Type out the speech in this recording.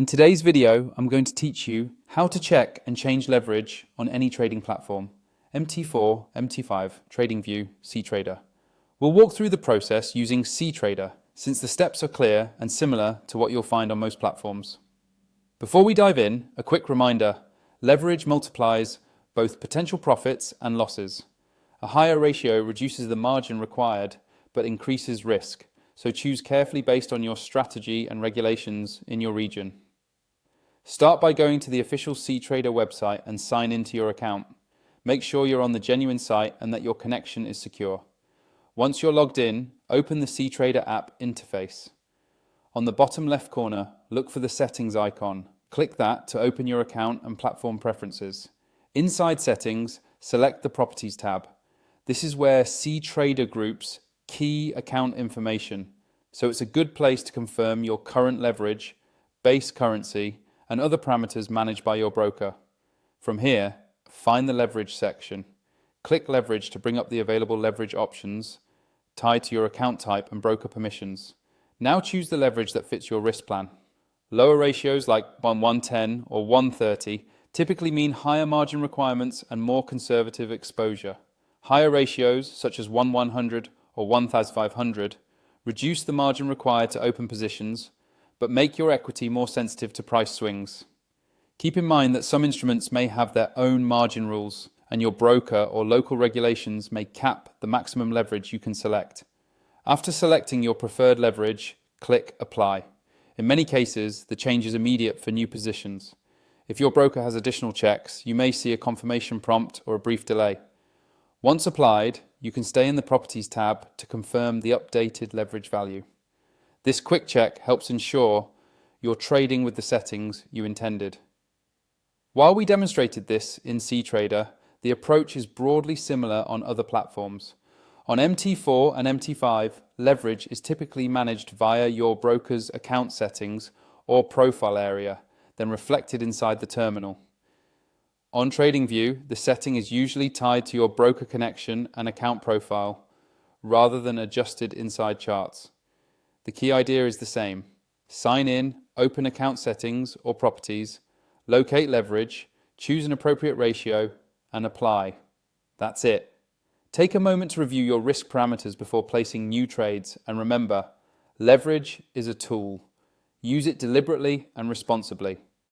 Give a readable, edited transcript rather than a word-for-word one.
In today's video, I'm going to teach you how to check and change leverage on any trading platform. MT4, MT5, TradingView, cTrader. We'll walk through the process using cTrader, since the steps are clear and similar to what you'll find on most platforms. Before we dive in, a quick reminder: leverage multiplies both potential profits and losses. A higher ratio reduces the margin required but increases risk, so choose carefully based on your strategy and regulations in your region. Start by going to the official cTrader website and sign into your account. Make sure you're on the genuine site and that your connection is secure. Once you're logged in, open the cTrader app interface. On the bottom left corner, look for the settings icon. Click that to open your account and platform preferences. Inside settings, select the properties tab. This is where cTrader groups key account information, so it's a good place to confirm your current leverage, base currency, and other parameters managed by your broker. From here, find the leverage section. Click leverage to bring up the available leverage options tied to your account type and broker permissions. Now choose the leverage that fits your risk plan. Lower ratios like 1:110 or 1:30 typically mean higher margin requirements and more conservative exposure. Higher ratios, such as 1:100 or 1,500, reduce the margin required to open positions, but make your equity more sensitive to price swings. Keep in mind that some instruments may have their own margin rules, and your broker or local regulations may cap the maximum leverage you can select. After selecting your preferred leverage, click Apply. In many cases, the change is immediate for new positions. If your broker has additional checks, you may see a confirmation prompt or a brief delay. Once applied, you can stay in the Properties tab to confirm the updated leverage value. This quick check helps ensure you're trading with the settings you intended. While we demonstrated this in cTrader, the approach is broadly similar on other platforms. On MT4 and MT5, leverage is typically managed via your broker's account settings or profile area, then reflected inside the terminal. On TradingView, the setting is usually tied to your broker connection and account profile, rather than adjusted inside charts. The key idea is the same. Sign in, open account settings or properties, locate leverage, choose an appropriate ratio, and apply. That's it. Take a moment to review your risk parameters before placing new trades, and remember, leverage is a tool. Use it deliberately and responsibly.